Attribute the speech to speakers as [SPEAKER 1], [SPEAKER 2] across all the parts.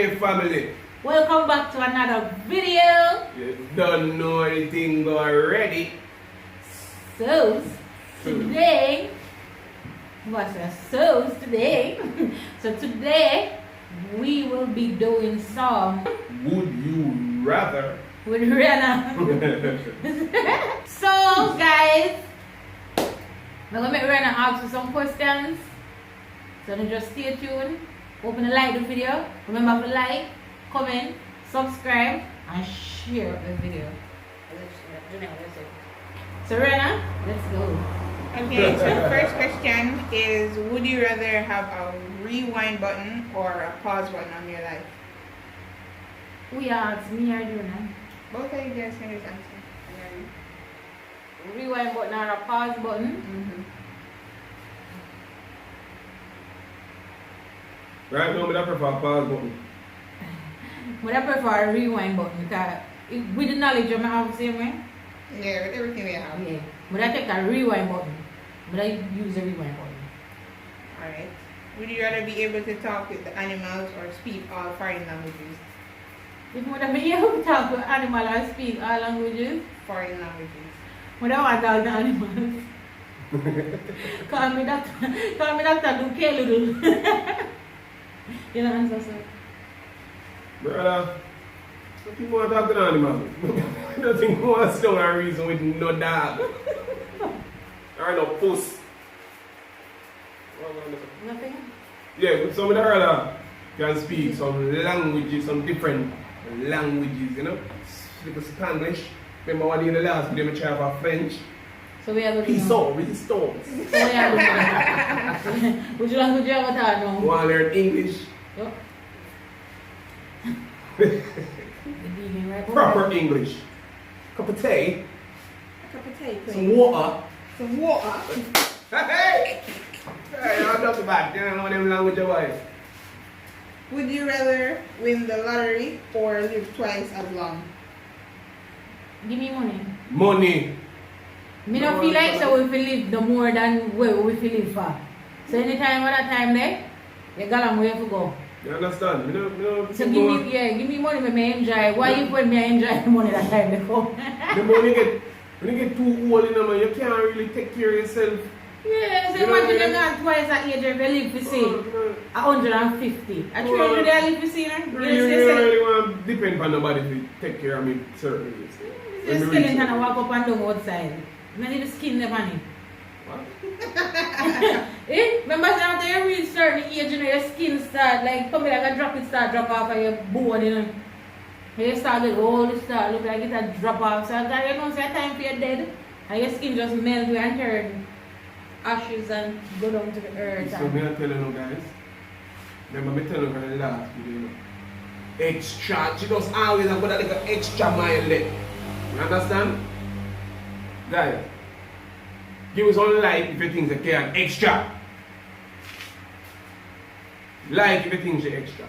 [SPEAKER 1] Hey family,
[SPEAKER 2] Welcome back to another video.
[SPEAKER 1] you don't know anything already.
[SPEAKER 2] So today, what's that? So today we will be doing some
[SPEAKER 1] Would you rather?
[SPEAKER 2] with Rihanna. So guys, I'm gonna make Rihanna ask you some questions. So then just stay tuned. Open and like the video. Remember to like, comment, subscribe, and share the video. So Rihanna, let's go.
[SPEAKER 3] Okay, so the first question is, would you rather have a rewind button or a pause button on your life?
[SPEAKER 2] Who you ask me or Rihanna?
[SPEAKER 3] Both of you guys can just answer.
[SPEAKER 2] Rewind button or a pause button?
[SPEAKER 1] Right now, I prefer pause button.
[SPEAKER 2] But I prefer a rewind button because with the knowledge I have the same way.
[SPEAKER 3] Yeah, with everything we have.
[SPEAKER 2] Yeah. But I take a rewind button. But I use a rewind button.
[SPEAKER 3] Alright. Would you rather be able to talk with the animals or speak all foreign languages?
[SPEAKER 2] If I be able to talk to animals or speak all languages,
[SPEAKER 3] Foreign languages.
[SPEAKER 2] but I want to talk to animals. Call me Dr. Duke Little. You know answer, sir?
[SPEAKER 1] Brother, nothing more talk to the animal. Nothing more still a reason with no dog. Or no puss.
[SPEAKER 2] Nothing?
[SPEAKER 1] Yeah, but some of the other can speak some languages, some different languages, you know. Like Spanglish. Remember one in the last video I tried for French.
[SPEAKER 2] So we are going
[SPEAKER 1] Peace out, resistance.
[SPEAKER 2] So we are going Which language you have to know?
[SPEAKER 1] Want to learn English?
[SPEAKER 2] Yup.
[SPEAKER 1] Proper English. Cup of tea,
[SPEAKER 3] A cup of tea, please.
[SPEAKER 1] some water.
[SPEAKER 3] Some water.
[SPEAKER 1] Hey! Hey, I'm not bad. You don't know them language of life.
[SPEAKER 3] Would you rather win the lottery or live twice as long?
[SPEAKER 2] Give me money.
[SPEAKER 1] Money.
[SPEAKER 2] Me don't feel like so we feel live the more than where we feel live for. So anytime at that time there, you got a way to go.
[SPEAKER 1] You understand? Me no
[SPEAKER 2] So give me money when me enjoy. Why you when me enjoy the money that time they come?
[SPEAKER 1] The money when you get too old in man, you can't really take care of yourself.
[SPEAKER 2] Yeah, so
[SPEAKER 1] You know
[SPEAKER 2] imagine
[SPEAKER 1] what I
[SPEAKER 2] you got twice that age if you live for say
[SPEAKER 1] You
[SPEAKER 2] 150. At 300 they live for say now.
[SPEAKER 1] really want to depend on nobody to take care of me certain ways.
[SPEAKER 2] Your skeleton and walk up and down outside. You need the skin the money.
[SPEAKER 1] What?
[SPEAKER 2] Remember after you reach certain age, you know, your skin start like come like a drop, it start drop off of your bone, you know. You start get old, it start look like it a drop off. So that you know it's time for your dead. And your skin just melt away and turn ashes and go down to the earth.
[SPEAKER 1] So me I tell you guys. Remember me tell you from the last video, you know. Extra, she just always have got a little extra mile there. You understand? Guys, give us one like if you think you can extra. Like if you think she extra.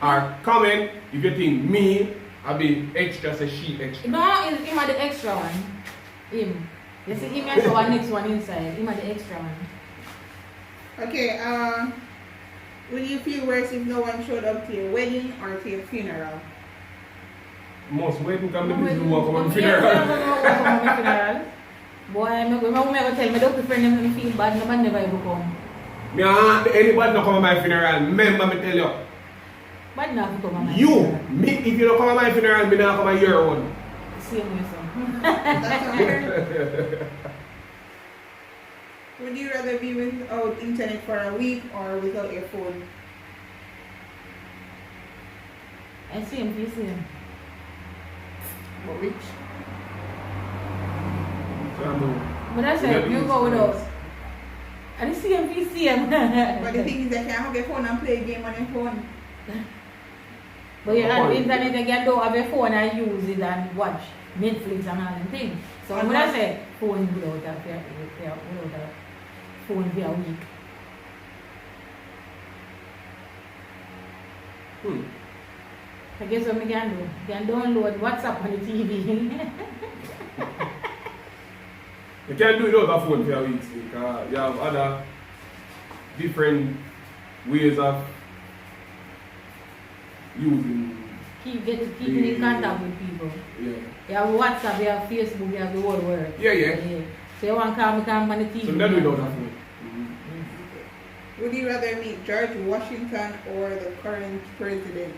[SPEAKER 1] Or comment if you think me I be extra, say she extra.
[SPEAKER 2] No, it's him are the extra one. Him. You see him and the one next one inside. Him are the extra one.
[SPEAKER 3] Okay, would you feel worse if no one showed up to your wedding or to your funeral?
[SPEAKER 1] Most wedding come to this walk on
[SPEAKER 2] Yeah,
[SPEAKER 1] funeral.
[SPEAKER 2] funeral. Boy, my mom never tell me don't prefer them to feel bad, no man never ever come.
[SPEAKER 1] Me anybody not come to my funeral, remember me tell you.
[SPEAKER 2] Bad enough to come on my
[SPEAKER 1] You,
[SPEAKER 2] funeral.
[SPEAKER 1] me, if you don't come to my funeral, me not come to your one.
[SPEAKER 2] Same way, son.
[SPEAKER 3] That's weird. Would you rather be without internet for a week or without your phone?
[SPEAKER 2] I see him, you see him.
[SPEAKER 3] For which?
[SPEAKER 2] But that's it, you go with us. I didn't see him, you see him.
[SPEAKER 3] But the thing is, I can't have your phone and play a game on your phone.
[SPEAKER 2] But you have internet, you can do have your phone and use it and watch Netflix and all them things. So when I say phone without a phone for a week. I guess what I can do? I can download WhatsApp on the TV.
[SPEAKER 1] You can't do it without a phone for a week because you have other different ways of using.
[SPEAKER 2] Keeping in contact with people.
[SPEAKER 1] Yeah.
[SPEAKER 2] You have WhatsApp, you have Facebook, you have the whole world.
[SPEAKER 1] Yeah.
[SPEAKER 2] So you want to come on the TV.
[SPEAKER 1] So that we don't have to.
[SPEAKER 3] Would you rather meet George Washington or the current president?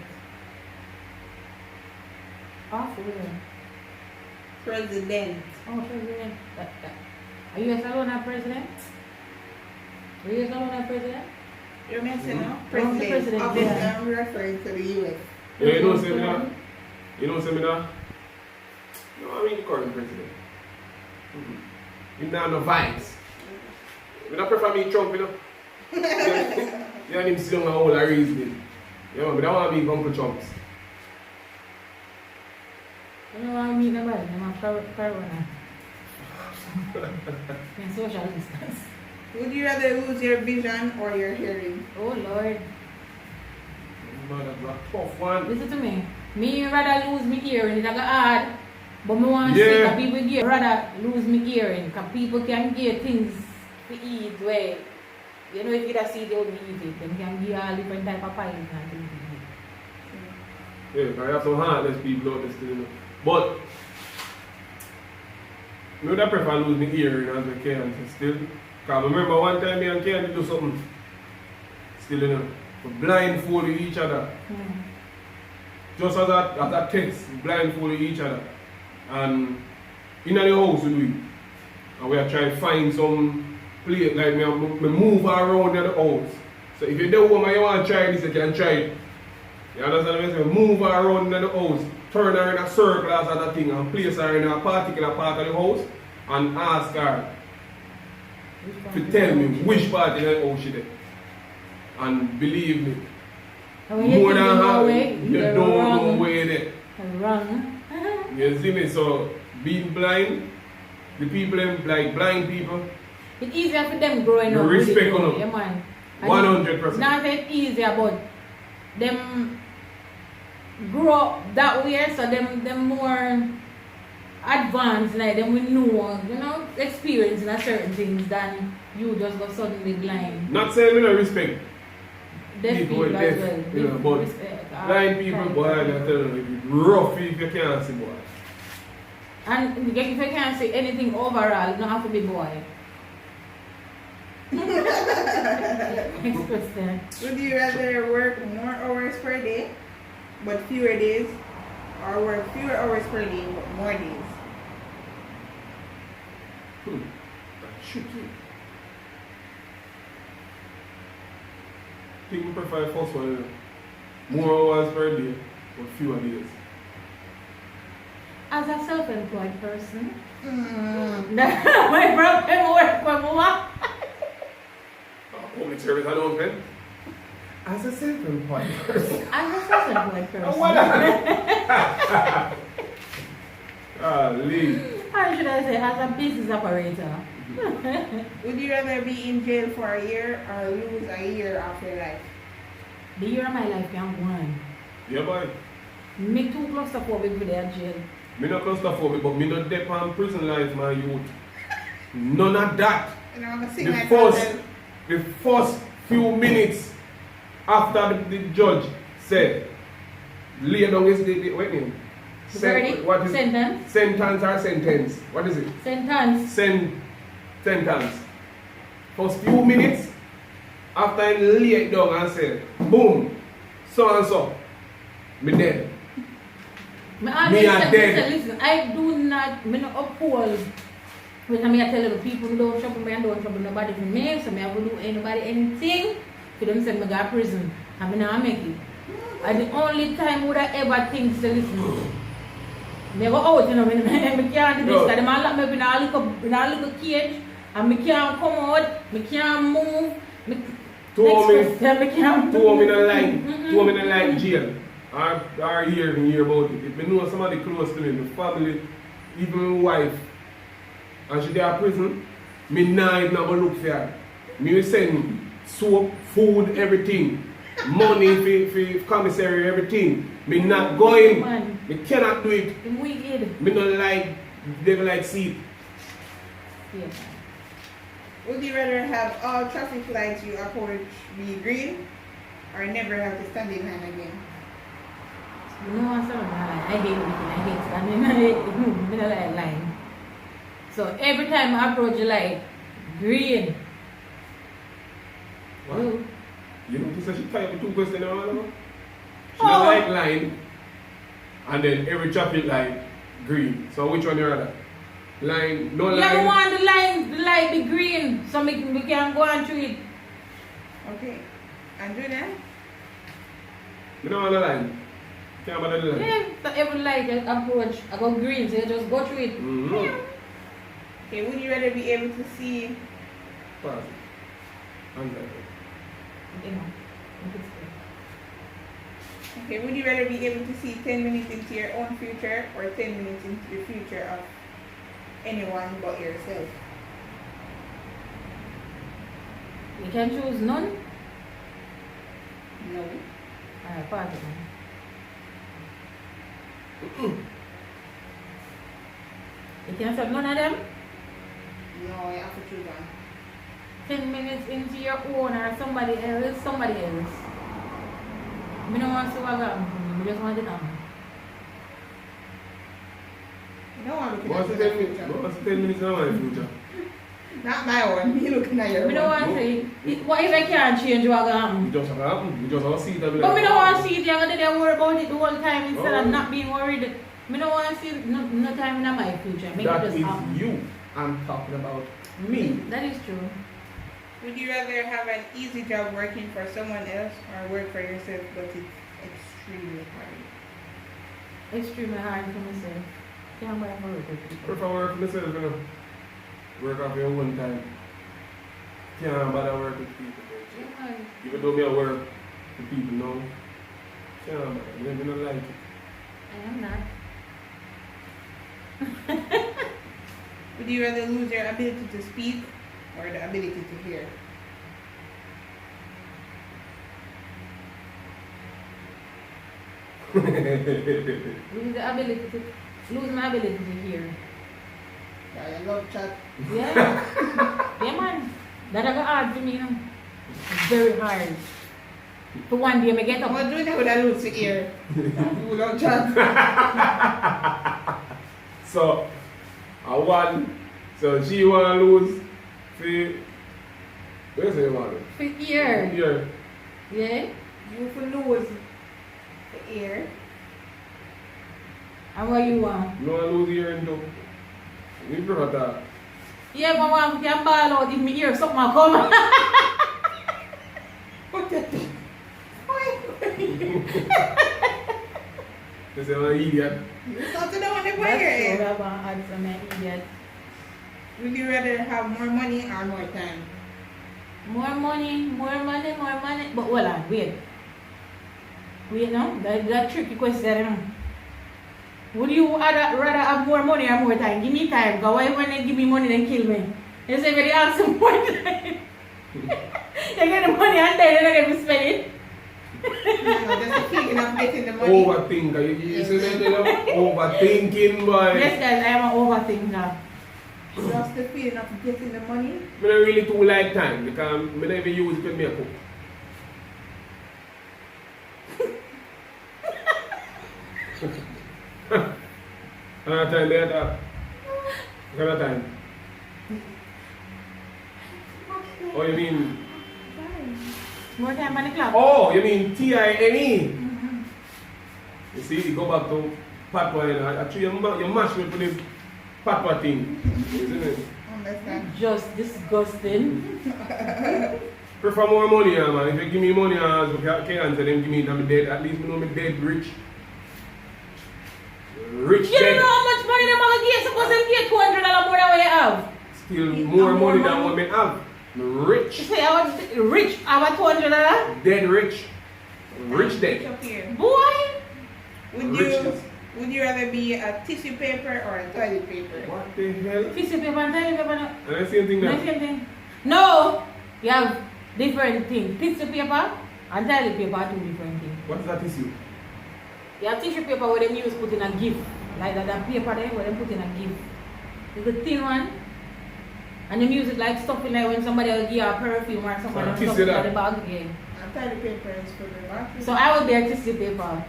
[SPEAKER 2] Oh, for real.
[SPEAKER 3] President.
[SPEAKER 2] Oh, president. Are you guys alone at president? Are you guys alone at president?
[SPEAKER 3] You're mentioning now?
[SPEAKER 2] President,
[SPEAKER 3] President.
[SPEAKER 2] yeah.
[SPEAKER 3] Obviously, I'm referring to the US.
[SPEAKER 1] Yeah, you know seminar? You know seminar? No, I mean the current president. You know no vibes. We don't prefer me Trump, you know? Yeah, him sit down and hold a reasoning. Yeah, but I don't want to be Uncle Trumps.
[SPEAKER 2] You know what I mean about it? I'm a corona. And social distance.
[SPEAKER 3] Would you rather lose your vision or your hearing?
[SPEAKER 2] Oh Lord.
[SPEAKER 1] Man, that's a tough one.
[SPEAKER 2] Listen to me. Me rather lose me hearing. It's like hard. But me want to
[SPEAKER 1] Yeah.
[SPEAKER 2] say that people get rather lose me hearing. Because people can get things to eat where, you know, if you just see they only eat it, then can give all different type of pies and things to eat.
[SPEAKER 1] Yeah, because I have some heartless people out there still, you know. But, I would prefer lose my hearing as I can still. Because I remember one time me and Candy do something, still, you know, we blindfold each other. Just as a text, we blindfold each other. And in the house we do it. And we are trying to find some place, like me move around in the house. So if you don't want and you want to try this, you can try it. You understand what I'm saying? Move her around in the house, turn her in a circle as a thing, and place her in a particular part of the house and ask her to tell me which part of the house she did. And believe me, more than half, you don't know where they
[SPEAKER 2] Wrong.
[SPEAKER 1] You see me? So being blind, the people like blind people,
[SPEAKER 2] It's easier for them growing
[SPEAKER 1] you
[SPEAKER 2] up.
[SPEAKER 1] respect
[SPEAKER 2] really,
[SPEAKER 1] on them.
[SPEAKER 2] yeah, man.
[SPEAKER 1] 100%.
[SPEAKER 2] Not that easier, but them grow up that way, so them more advanced, like them we know, experiencing a certain things than you just go suddenly blind.
[SPEAKER 1] Not saying we don't respect
[SPEAKER 2] Deaf
[SPEAKER 1] people
[SPEAKER 2] people
[SPEAKER 1] with
[SPEAKER 2] as
[SPEAKER 1] deaf,
[SPEAKER 2] well.
[SPEAKER 1] you know, but
[SPEAKER 2] Respect,
[SPEAKER 1] blind people, boy, I tell you, it's rough if you can't see, boy.
[SPEAKER 2] And if you can't say anything overall, you don't have to be boy. Next question.
[SPEAKER 3] Would you rather work more hours per day, but fewer days, or work fewer hours per day, but more days?
[SPEAKER 1] That's tricky. I think we prefer the first one, you know. More hours per day, but fewer days.
[SPEAKER 2] As a self-employed person, my problem work for more.
[SPEAKER 1] Public service, I don't pay. As a self-employed person.
[SPEAKER 2] As a self-employed person.
[SPEAKER 1] Lee.
[SPEAKER 2] Or should I say, as a business operator?
[SPEAKER 3] Would you rather be in jail for a year or lose a year of your life?
[SPEAKER 2] The year of my life can go on.
[SPEAKER 1] Yeah, boy.
[SPEAKER 2] Me too claustrophobic for their jail.
[SPEAKER 1] Me not claustrophobic, but me not depend on prison life, my youth. None of that.
[SPEAKER 3] And I'm gonna sing
[SPEAKER 1] The
[SPEAKER 3] like
[SPEAKER 1] first few minutes after the judge said, lay down his wait name.
[SPEAKER 2] Verdict?
[SPEAKER 1] What is
[SPEAKER 2] Sentence?
[SPEAKER 1] Sentence or sentence? What is it?
[SPEAKER 2] Sentence.
[SPEAKER 1] Sentence. First few minutes after I lay it down and said, boom, so and so, me dead.
[SPEAKER 2] Me
[SPEAKER 1] are dead.
[SPEAKER 2] Listen, I do not, me not uphold. When I tell the people don't trouble me and don't trouble nobody for me, so I will do anybody anything for them say me go to prison. I mean I make it. And the only time would I ever think to listen. Me go out, you know, me can't do this, because them all lock me up in a little cage, and me can't come out, me can't move.
[SPEAKER 1] Two of me
[SPEAKER 2] can't
[SPEAKER 1] in a line jail. Or hear about it. If I know somebody close to me, my family, even my wife, and she there in prison, me nah even go look for her. Me will send soap, food, everything. Money for commissary, everything. Me not going.
[SPEAKER 2] Man.
[SPEAKER 1] Me cannot do it.
[SPEAKER 2] I'm wicked.
[SPEAKER 1] Me don't like, they don't like see it.
[SPEAKER 2] Yeah.
[SPEAKER 3] Would you rather have all traffic lights you approach be green, or never have to stand in line again?
[SPEAKER 2] You know what I'm I hate everything. I hate standing. I don't like line. So every time I approach the light, green.
[SPEAKER 1] What?
[SPEAKER 2] Ooh.
[SPEAKER 1] You know, she said she tired of 2 questions now, no? She
[SPEAKER 2] Oh.
[SPEAKER 1] don't like line, and then every traffic light, green. So which one you rather? Line, no line?
[SPEAKER 2] Yeah, I want the light be green, so we can go on through it.
[SPEAKER 3] Okay. And do that?
[SPEAKER 1] You don't want a line? Can't bother the line?
[SPEAKER 2] Yeah, so every light I approach, I go green, so you just go through it.
[SPEAKER 1] Mm-hmm.
[SPEAKER 3] Okay, would you rather be able to see
[SPEAKER 1] Pass it. Answer.
[SPEAKER 2] You know.
[SPEAKER 3] Okay, would you rather be able to see 10 minutes into your own future or 10 minutes into the future of anyone but yourself?
[SPEAKER 2] You can choose none.
[SPEAKER 3] No.
[SPEAKER 2] Alright, pass it man. You can accept none of them?
[SPEAKER 3] No, I have to choose one.
[SPEAKER 2] 10 minutes into your own or somebody else. I don't want to see what happens to me, I just want it happen.
[SPEAKER 3] You don't want to look
[SPEAKER 1] What's
[SPEAKER 3] at
[SPEAKER 1] the
[SPEAKER 3] the
[SPEAKER 1] 10 minutes?
[SPEAKER 3] future.
[SPEAKER 1] What's the 10 minutes now in the future?
[SPEAKER 3] Not my one. Me looking at your
[SPEAKER 2] I don't
[SPEAKER 3] one.
[SPEAKER 2] want to see, what if I can't change what
[SPEAKER 1] You
[SPEAKER 2] happen?
[SPEAKER 1] just have to happen. You just have to see that.
[SPEAKER 2] But I don't want to see it, I'm going to worry about it the whole time instead of not being worried. I don't want to see it no time in my future. Make
[SPEAKER 1] That
[SPEAKER 2] it just
[SPEAKER 1] is
[SPEAKER 2] happen.
[SPEAKER 1] you. I'm talking about me.
[SPEAKER 2] That is true.
[SPEAKER 3] Would you rather have an easy job working for someone else or work for yourself but it's extremely hard?
[SPEAKER 2] Extremely hard for myself. Can't wait for it.
[SPEAKER 1] Prefer work for myself, you know. Work off your own time. Can't bother work with people.
[SPEAKER 2] Yeah.
[SPEAKER 1] Even though me I work with people now. Can't bother. I don't like it.
[SPEAKER 2] I am not.
[SPEAKER 3] Would you rather lose your ability to speak or the ability to hear?
[SPEAKER 2] Lose my ability to hear.
[SPEAKER 3] Yeah, I love chat.
[SPEAKER 2] Yeah. Yeah man. That is hard for me, you know. It's very hard. For one day I get
[SPEAKER 3] I'm
[SPEAKER 2] up.
[SPEAKER 3] not doing that with a lose the ear. You love chat.
[SPEAKER 1] So, I won. So she wanna lose. See, where's the one?
[SPEAKER 2] For ear.
[SPEAKER 1] Here.
[SPEAKER 2] Yeah.
[SPEAKER 3] You will lose the ear.
[SPEAKER 2] And what you want?
[SPEAKER 1] No one lose here and do. We prefer that.
[SPEAKER 2] Yeah, but one can ball out if me hear something come.
[SPEAKER 3] What the thing?
[SPEAKER 1] They say I'm an idiot.
[SPEAKER 3] It's not to know what they put
[SPEAKER 2] That's
[SPEAKER 3] here.
[SPEAKER 2] so about answer my idiot.
[SPEAKER 3] Would you rather have more money or more time?
[SPEAKER 2] More money. But hold on, wait. Wait now, that tricky question. Would you rather have more money or more time? Give me time, because why when they give me money then kill me? They say when they ask for more time. They get the money and then they're not going to spend it.
[SPEAKER 3] No, just the feeling of getting the money.
[SPEAKER 1] Overthinker. You see that, you know? Overthinking, boy.
[SPEAKER 2] Yes guys, I am an overthinker.
[SPEAKER 3] Just the feeling of getting the money.
[SPEAKER 1] I don't really too like time because I don't even use it when I cook. Another time later. Another time. Oh, you mean?
[SPEAKER 2] More time on the clock.
[SPEAKER 1] Oh, you mean TINE? You see, you go back to patwa, you know. Actually, you mash me for this patwa thing. Isn't it?
[SPEAKER 3] Understand?
[SPEAKER 2] Just disgusting.
[SPEAKER 1] Prefer more money, man. If you give me money, I can't tell them give me it, I'm dead. At least I know I'm dead rich. Rich
[SPEAKER 2] You
[SPEAKER 1] dead.
[SPEAKER 2] don't know how much money them are get. Suppose them get $200 more than what you have.
[SPEAKER 1] Still
[SPEAKER 2] You
[SPEAKER 1] more
[SPEAKER 2] have more
[SPEAKER 1] money than
[SPEAKER 2] money?
[SPEAKER 1] what I have.
[SPEAKER 2] You
[SPEAKER 1] Rich.
[SPEAKER 2] say I was rich, I was $200.
[SPEAKER 1] Dead rich. Rich dead.
[SPEAKER 3] Up here.
[SPEAKER 2] Boy,
[SPEAKER 1] Riches.
[SPEAKER 3] Would you rather be a tissue paper or a toilet paper?
[SPEAKER 1] What the hell?
[SPEAKER 2] tissue paper and toilet paper. No.
[SPEAKER 1] And the same thing
[SPEAKER 2] No,
[SPEAKER 1] now.
[SPEAKER 2] same thing. No, you have different things. Tissue paper and toilet paper are two different things.
[SPEAKER 1] What is that issue?
[SPEAKER 2] You have tissue paper where they use put in a gift. Like that paper there where they put in a gift. It's a thin one. And they use it like stuffing like when somebody will give you a perfume or something and
[SPEAKER 1] kiss
[SPEAKER 2] stuff
[SPEAKER 1] you
[SPEAKER 2] it in
[SPEAKER 1] that.
[SPEAKER 2] the bag. Yeah.
[SPEAKER 3] And toilet paper is for the bathroom.
[SPEAKER 2] So I would be a tissue paper.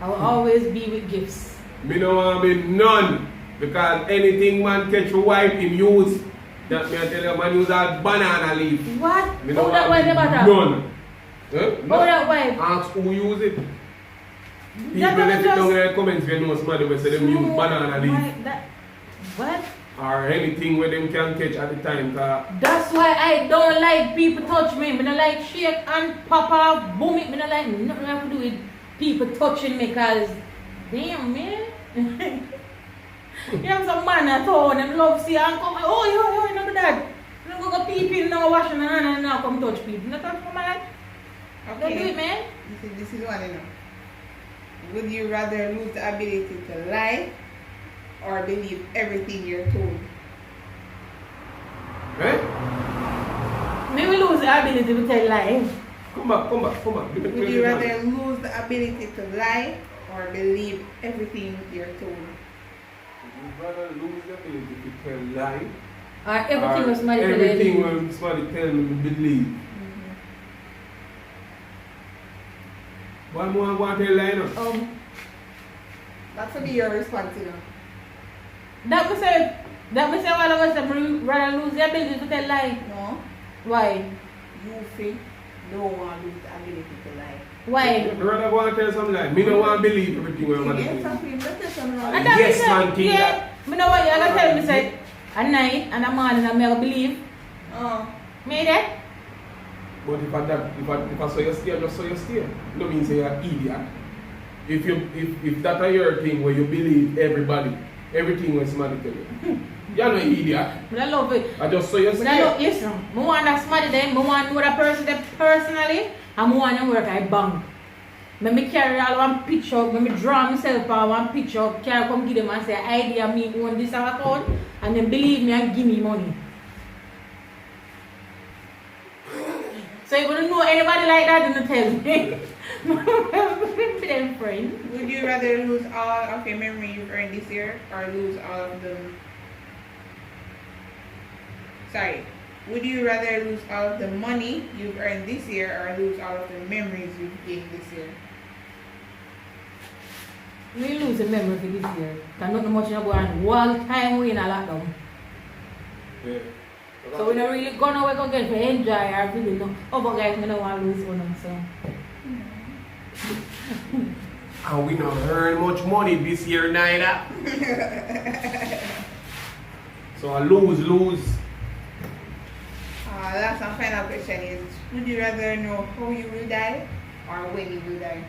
[SPEAKER 2] I will always be with gifts.
[SPEAKER 1] Me no want be none. Because anything man catch a wife him use. That me I tell you man use a banana leaf.
[SPEAKER 2] What?
[SPEAKER 1] Me no
[SPEAKER 2] How that
[SPEAKER 1] want
[SPEAKER 2] wife never
[SPEAKER 1] be
[SPEAKER 2] talk?
[SPEAKER 1] none.
[SPEAKER 2] How that wife?
[SPEAKER 1] Ask who use it. People
[SPEAKER 2] That
[SPEAKER 1] let it
[SPEAKER 2] just-
[SPEAKER 1] down in the comments if you know somebody will say them use banana leaf.
[SPEAKER 2] What?
[SPEAKER 1] Or anything where them can catch at the time.
[SPEAKER 2] That's why I don't like people touch me. I don't like shake and pop off, boom it. I don't like nothing have to do with people touching me because, damn man. You have some man at home and love see and come, oh, not that. You don't go pee pee now, wash my hand and now come touch people. Not touch my man. Don't do it, man.
[SPEAKER 3] This is one, you know. Would you rather lose the ability to lie or believe everything you're told?
[SPEAKER 1] Eh?
[SPEAKER 2] Maybe lose the ability to tell lies.
[SPEAKER 1] Come back.
[SPEAKER 3] Would you rather lose the ability to lie or believe everything you're told?
[SPEAKER 1] Would you rather lose the ability to tell lie?
[SPEAKER 2] Or everything was somebody
[SPEAKER 1] everything when somebody tell me to believe. Why more I want to tell lie now?
[SPEAKER 3] That should be your response, you know.
[SPEAKER 2] That me say while I was saying, rather lose the ability to tell lie.
[SPEAKER 3] No,
[SPEAKER 2] Why?
[SPEAKER 3] you think don't want to lose the ability to lie.
[SPEAKER 2] Why?
[SPEAKER 1] I rather go and tell some lie. Me don't want to believe everything when I want to
[SPEAKER 3] Yes,
[SPEAKER 1] believe.
[SPEAKER 3] some people tell some wrong.
[SPEAKER 2] And that
[SPEAKER 1] Yes,
[SPEAKER 2] me say,
[SPEAKER 1] man, think
[SPEAKER 2] yeah.
[SPEAKER 1] that.
[SPEAKER 2] Me know what you gonna tell me say at night and a morning I may believe.
[SPEAKER 3] Oh,
[SPEAKER 2] Me that?
[SPEAKER 1] But if I saw you stay, just saw you stay. No means you're an idiot. If that are your thing where you believe everything when somebody tell you. You're no idiot.
[SPEAKER 2] But I love it.
[SPEAKER 1] I just saw you
[SPEAKER 2] But I love,
[SPEAKER 1] stay.
[SPEAKER 2] listen, I want that somebody there, I want to know that person there personally, and I want to work at a bank. Me carry all one picture, me draw myself on one picture, carry come give them and say, idea me own this account, and then believe me and give me money. So you don't know anybody like that, don't tell me. Be them friend.
[SPEAKER 3] would you rather lose all of your memory you've earned this year or lose all of them? Sorry. Would you rather lose all of the money you've earned this year or lose all of the memories you've gained this year?
[SPEAKER 2] We lose a memory for this year. Because not much go on. One time we in a lockdown.
[SPEAKER 1] Yeah.
[SPEAKER 2] So we don't really go nowhere to get to enjoy or really know. Oh, but guys, we don't want to lose one. So.
[SPEAKER 1] And we not earn much money this year neither. So I lose.
[SPEAKER 3] Last and final question is, would you rather know how you will die or when you will die?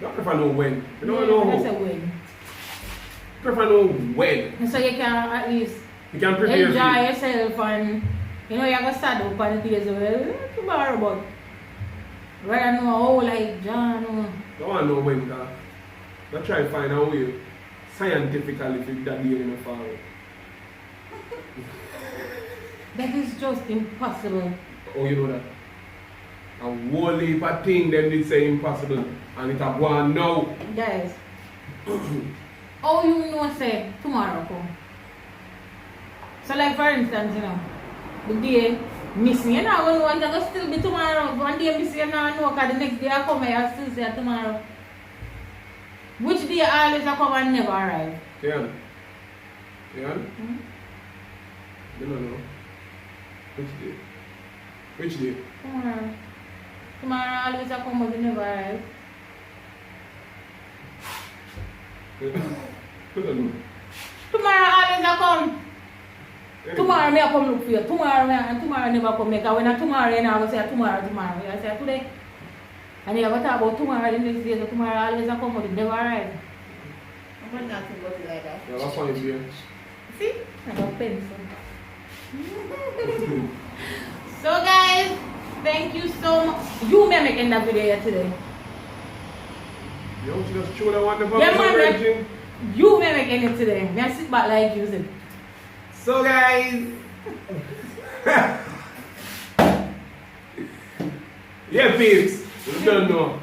[SPEAKER 1] Not if I know when. I don't
[SPEAKER 2] Yeah,
[SPEAKER 1] know
[SPEAKER 2] that's a
[SPEAKER 1] how.
[SPEAKER 2] win.
[SPEAKER 1] If I know when.
[SPEAKER 2] So you can at least
[SPEAKER 1] You can prepare
[SPEAKER 2] enjoy
[SPEAKER 1] for it.
[SPEAKER 2] yourself and you know you're gonna start up on the days well tomorrow but rather know how like John
[SPEAKER 1] Don't want to know when. I try to find a way scientifically if that day in the fall.
[SPEAKER 2] that is just impossible.
[SPEAKER 1] Oh, you know that? A whole heap of things them did say impossible. And it have gone now.
[SPEAKER 2] Guys. How you know say tomorrow come? So like for instance, you know, the day miss me, you know, I know I'm gonna still be tomorrow. One day miss you now I know because the next day I come here I still say tomorrow. Which day always I come and never arrive?
[SPEAKER 1] Yeah. Yeah? You don't know. Which day? Which day?
[SPEAKER 2] Tomorrow. Tomorrow always I come but never arrive.
[SPEAKER 1] You don't know.
[SPEAKER 2] Tomorrow always I come.
[SPEAKER 1] Anyway.
[SPEAKER 2] Tomorrow me I come look for you. Tomorrow never come because when I tomorrow you know I go say tomorrow. I say today. And you go talk about tomorrow the next day, so tomorrow always I come but it never arrive.
[SPEAKER 3] I'm not to go to like that.
[SPEAKER 1] Yeah, that's funny, dear.
[SPEAKER 2] See? I got pencil. So guys, thank you so much. You may make end that video here today.
[SPEAKER 1] You don't just chew that one the
[SPEAKER 2] Yeah, man,
[SPEAKER 1] virgin.
[SPEAKER 2] You may make end it today. May I sit back like you said.
[SPEAKER 1] So guys. Yeah, peeps. You don't know.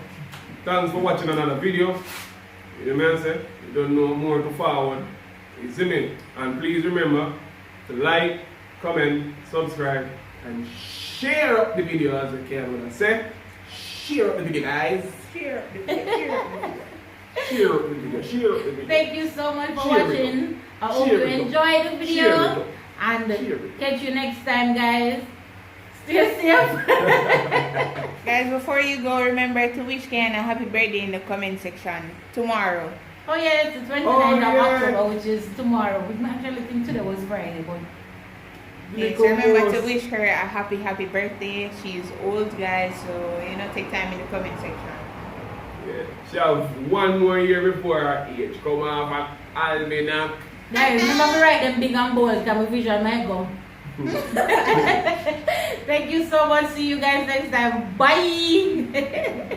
[SPEAKER 1] Thanks for watching another video. You know what I'm saying? You don't know more to forward. You see me? And please remember to like, comment, subscribe, and share up the video as we can when I say. Share up the video, guys.
[SPEAKER 3] Share up the video. Share up the video.
[SPEAKER 1] Share up the video. Share up the video.
[SPEAKER 2] Thank you so much for
[SPEAKER 1] Share it
[SPEAKER 2] watching. I hope
[SPEAKER 1] Share
[SPEAKER 2] you
[SPEAKER 1] it up.
[SPEAKER 2] enjoyed the
[SPEAKER 1] Share it
[SPEAKER 2] video.
[SPEAKER 1] up.
[SPEAKER 2] And
[SPEAKER 1] Share it.
[SPEAKER 2] catch you next time, guys. Stay safe.
[SPEAKER 3] Guys, before you go, remember to wish Ken a happy birthday in the comment section tomorrow.
[SPEAKER 2] Oh yeah, it's the 29th
[SPEAKER 1] Oh,
[SPEAKER 2] of
[SPEAKER 1] yeah.
[SPEAKER 2] October, which is tomorrow. We actually think today was Friday, but
[SPEAKER 3] Yes, remember to wish her a happy birthday. She's old, guys, so take time in the comment section.
[SPEAKER 1] Yeah. She have 1 more year before her age. Come off an almanac.
[SPEAKER 2] guys, remember to write them big and bold, come vision my gum. Thank you so much. See you guys next time. Bye.